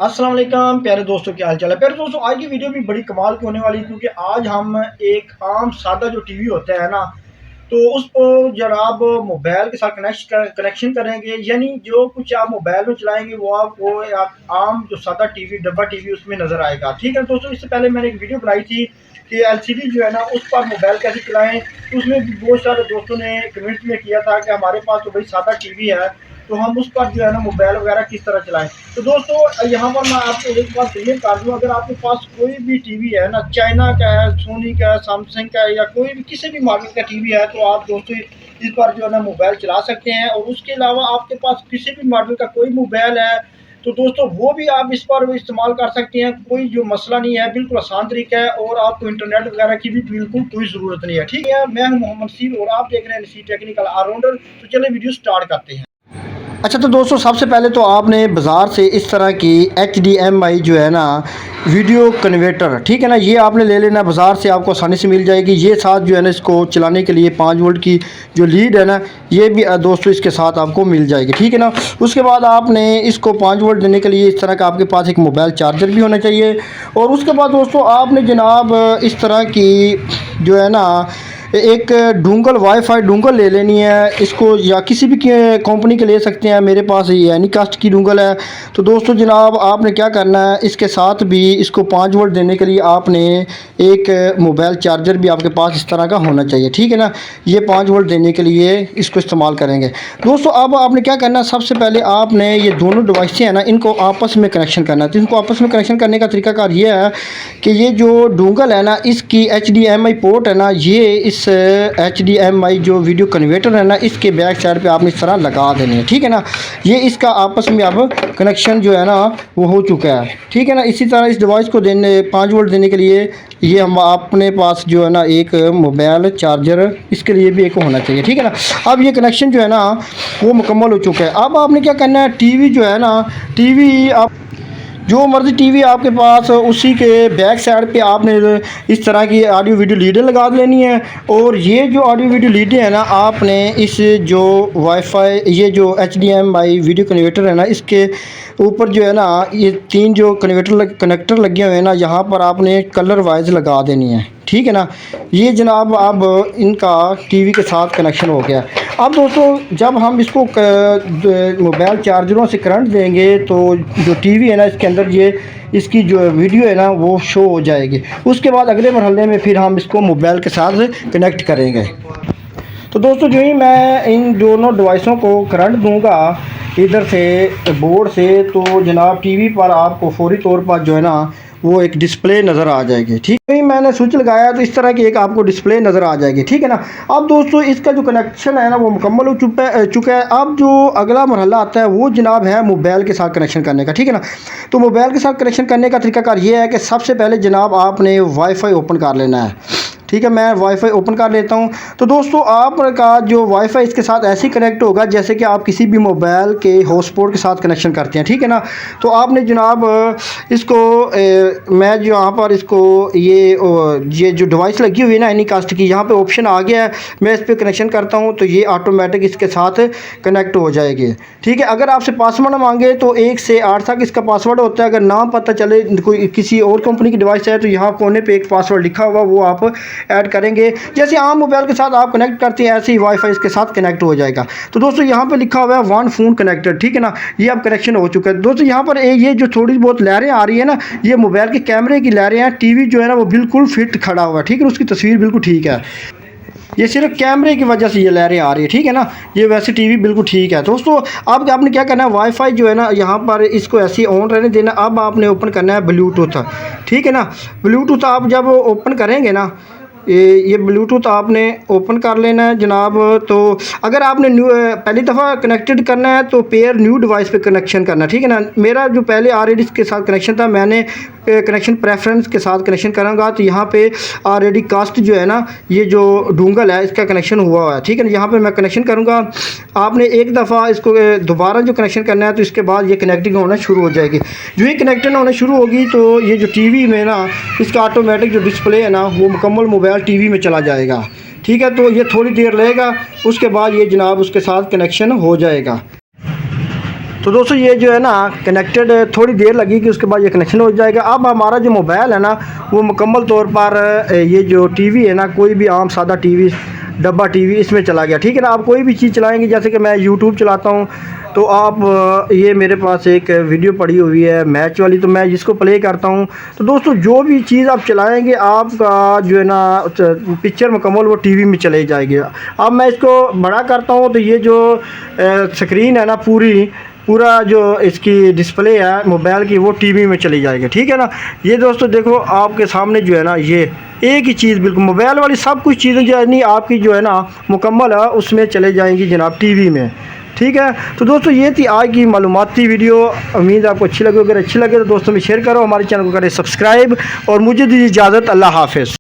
अस्सलाम वालेकुम प्यारे दोस्तों, क्या हाल चाल है। प्यारे दोस्तों, आज की वीडियो भी बड़ी कमाल की होने वाली है क्योंकि आज हम एक आम सादा जो टीवी होता है ना, तो उसको जनाब मोबाइल के साथ कनेक्शन करेंगे। यानी जो कुछ आप मोबाइल में चलाएंगे वो आपको आप आम जो सादा टीवी डब्बा टीवी उसमें नज़र आएगा। ठीक है दोस्तों, इससे पहले मैंने एक वीडियो बनाई थी कि एलसीडी जो है ना उस पर मोबाइल कैसे चलाएं, तो उसमें भी बहुत सारे दोस्तों ने कमेंट में किया था कि हमारे पास तो भाई सादा टीवी है, तो हम उस पर जो है ना मोबाइल वगैरह किस तरह चलाएं। तो दोस्तों यहाँ पर मैं आपको एक बात क्लियर कर दूँ, अगर आपके पास कोई भी टीवी है ना, चाइना का है, सोनी का है, सैमसंग का है, या कोई भी किसी भी मॉडल का टीवी है, तो आप दोस्तों इस पर जो है ना मोबाइल चला सकते हैं। और उसके अलावा आपके पास किसी भी मॉडल का कोई मोबाइल है तो दोस्तों वो भी आप इस पर इस्तेमाल कर सकते हैं। कोई जो मसला नहीं है, बिल्कुल आसान तरीका है और आपको इंटरनेट वगैरह की भी बिल्कुल कोई ज़रूरत नहीं है। ठीक है, मैं हूं मोहम्मद सीर और आप देख रहे हैं सी टेक्निकल ऑलराउंडर। तो चलिए वीडियो स्टार्ट करते हैं। अच्छा, तो दोस्तों सबसे पहले तो आपने बाज़ार से इस तरह की HDMI जो है ना वीडियो कन्वर्टर, ठीक है ना, ये आपने ले लेना। बाज़ार से आपको आसानी से मिल जाएगी। ये साथ जो है ना इसको चलाने के लिए 5 वोल्ट की जो लीड है ना, ये भी दोस्तों इसके साथ आपको मिल जाएगी। ठीक है ना, उसके बाद आपने इसको 5 वोल्ट देने के लिए इस तरह का आपके पास एक मोबाइल चार्जर भी होना चाहिए। और उसके बाद दोस्तों आपने जनाब इस तरह की जो है ना एक डूंगल वाईफाई डूंगल ले लेनी है। इसको या किसी भी कंपनी के ले सकते हैं, मेरे पास ये एनीकास्ट की डूंगल है। तो दोस्तों जनाब आपने क्या करना है, इसके साथ भी इसको 5 वोल्ट देने के लिए आपने एक मोबाइल चार्जर भी आपके पास इस तरह का होना चाहिए। ठीक है ना, ये 5 वोल्ट देने के लिए इसको इस्तेमाल करेंगे। दोस्तों अब आपने क्या करना है, सबसे पहले आपने ये दोनों डिवाइसें हैं ना, इनको आपस में कनेक्शन करना है। तो इनको आपस में कनेक्शन करने का तरीकाकार ये है कि ये जो डूंगल है ना, इसकी HDMI पोर्ट है ना, ये इस HDMI जो वीडियो कन्वर्टर है ना, इसके बैक साइड पे आपने इस तरह लगा देनी है। ठीक है ना, ये इसका आपस में अब कनेक्शन जो है ना वो हो चुका है। ठीक है ना, इसी तरह इस डिवाइस को 5 वोल्ट देने के लिए ये हम अपने पास जो है ना एक मोबाइल चार्जर इसके लिए भी एक होना चाहिए। ठीक है ना, अब ये कनेक्शन जो है ना वो मुकम्मल हो चुका है। अब आपने क्या करना है, टीवी जो है ना, टीवी आप जो मर्ज़ी टीवी आपके पास उसी के बैक साइड पे आपने इस तरह की ऑडियो वीडियो लीडें लगा लेनी है। और ये जो ऑडियो वीडियो लीडें हैं ना, आपने इस जो वाईफाई ये जो HDMI वीडियो कन्वर्टर है ना, इसके ऊपर जो है ना ये 3 जो कनेक्टर लगे हुए हैं ना, यहाँ पर आपने कलर वाइज लगा देनी है। ठीक है ना, ये जनाब अब इनका टीवी के साथ कनेक्शन हो गया। अब दोस्तों जब हम इसको मोबाइल चार्जरों से करंट देंगे तो जो टीवी है ना इसके अंदर ये इसकी जो वीडियो है ना वो शो हो जाएगी। उसके बाद अगले मरहले में फिर हम इसको मोबाइल के साथ कनेक्ट करेंगे। तो दोस्तों जो ही मैं इन दोनों डिवाइसों को करंट दूंगा इधर से बोर्ड से, तो जनाब टीवी पर आपको फौरी तौर पर जो है ना वो एक डिस्प्ले नज़र आ जाएगी। ठीक है, मैंने स्विच लगाया तो इस तरह की एक आपको डिस्प्ले नज़र आ जाएगी। ठीक है ना, अब दोस्तों इसका जो कनेक्शन है ना वो मुकम्मल हो चुका है। अब जो अगला मरहला आता है वो जनाब है मोबाइल के साथ कनेक्शन करने का। ठीक है ना, तो मोबाइल के साथ कनेक्शन करने का तरीकाकार ये है कि सबसे पहले जनाब आपने वाईफाई ओपन कर लेना है। ठीक है, मैं वाईफाई ओपन कर लेता हूं। तो दोस्तों आपका जो वाईफाई इसके साथ ऐसे ही कनेक्ट होगा जैसे कि आप किसी भी मोबाइल के हॉटस्पॉट के साथ कनेक्शन करते हैं। ठीक है ना, तो आपने जनाब इसको मैं जो यहाँ पर इसको ये जो डिवाइस लगी हुई है ना एनीकास्ट की, यहाँ पे ऑप्शन आ गया है। मैं इस पर कनेक्शन करता हूँ तो ये ऑटोमेटिक इसके साथ कनेक्ट हो जाएगी। ठीक है, अगर आपसे पासवर्ड मांगे तो 1 से 8 तक इसका पासवर्ड होता है। अगर नाम पता चले कोई किसी और कंपनी की डिवाइस है तो यहाँ कोने पे एक पासवर्ड लिखा होगा, वो आप ऐड करेंगे। जैसे आम मोबाइल के साथ आप कनेक्ट करते हैं ऐसे ही वाईफाई इसके साथ कनेक्ट हो जाएगा। तो दोस्तों यहाँ पे लिखा हुआ है 1 फोन कनेक्टेड। ठीक है ना, ये अब कनेक्शन हो चुका है। दोस्तों यहाँ पर ये जो थोड़ी बहुत लहरें आ रही है ना, ये मोबाइल के कैमरे की लहरें हैं। टीवी जो है ना वो बिल्कुल फिट खड़ा हुआ है। ठीक है, उसकी तस्वीर बिल्कुल ठीक है। ये सिर्फ कैमरे की वजह से ये लहरें आ रही है। ठीक है ना, ये वैसे टीवी बिल्कुल ठीक है। दोस्तों अब आपने क्या करना है, वाईफाई जो है ना यहाँ पर इसको ऐसे ही ऑन रहने देना। अब आपने ओपन करना है ब्लूटूथ। ठीक है ना, ब्लूटूथ आप जब ओपन करेंगे ना, ये ब्लूटूथ आपने ओपन कर लेना है जनाब। तो अगर आपने पहली दफ़ा कनेक्टेड करना है तो पेयर न्यू डिवाइस पे कनेक्शन करना। ठीक है ना, मेरा जो पहले ऑलरेडी इसके साथ कनेक्शन था, मैंने कनेक्शन प्रेफरेंस के साथ कनेक्शन करूँगा तो यहाँ पे ऑलरेडी कास्ट जो है ना ये जो डूंगल है इसका कनेक्शन हुआ है। ठीक है ना, यहाँ पे मैं कनेक्शन करूँगा। आपने एक दफ़ा इसको दोबारा जो कनेक्शन करना है तो इसके बाद ये कनेक्टिंग होना शुरू हो जाएगी। जो ही कनेक्टिंग होना शुरू होगी तो ये जो टीवी में ना इसका ऑटोमेटिक जो डिस्प्ले है ना वो मुकम्मल मोबाइल टीवी में चला जाएगा। ठीक है, तो ये थोड़ी देर रहेगा, उसके बाद ये जनाब उसके साथ कनेक्शन हो जाएगा। तो दोस्तों ये जो है ना कनेक्टेड थोड़ी देर लगेगी, उसके बाद ये कनेक्शन हो जाएगा। अब हमारा जो मोबाइल है ना वो मुकम्मल तौर पर ये जो टीवी है ना, कोई भी आम सादा टीवी, डब्बा टीवी, इसमें चला गया। ठीक है ना। आप कोई भी चीज़ चलाएंगे, जैसे कि मैं यूट्यूब चलाता हूँ तो आप ये मेरे पास एक वीडियो पड़ी हुई है मैच वाली, तो मैं जिसको प्ले करता हूँ तो दोस्तों जो भी चीज़ आप चलाएंगे आपका जो है ना पिक्चर मुकम्मल वो टीवी में चले जाएगी। अब मैं इसको बड़ा करता हूँ तो ये जो स्क्रीन है ना पूरा जो इसकी डिस्प्ले है मोबाइल की वो टीवी में चली जाएगी। ठीक है ना। ये दोस्तों देखो आपके सामने जो है ना ये एक ही चीज़ बिल्कुल मोबाइल वाली सब कुछ चीज़ें जो है नहीं आपकी जो है ना मुकम्मल है उसमें चले जाएंगी जनाब टीवी में। ठीक है। तो दोस्तों ये थी आज की मालूमाती वीडियो। उम्मीद आपको अच्छी लगे। अगर अच्छी लगे तो दोस्तों में शेयर करो, हमारे चैनल को करें सब्सक्राइब और मुझे दीजिए इजाज़त। अल्लाह हाफ़िज़।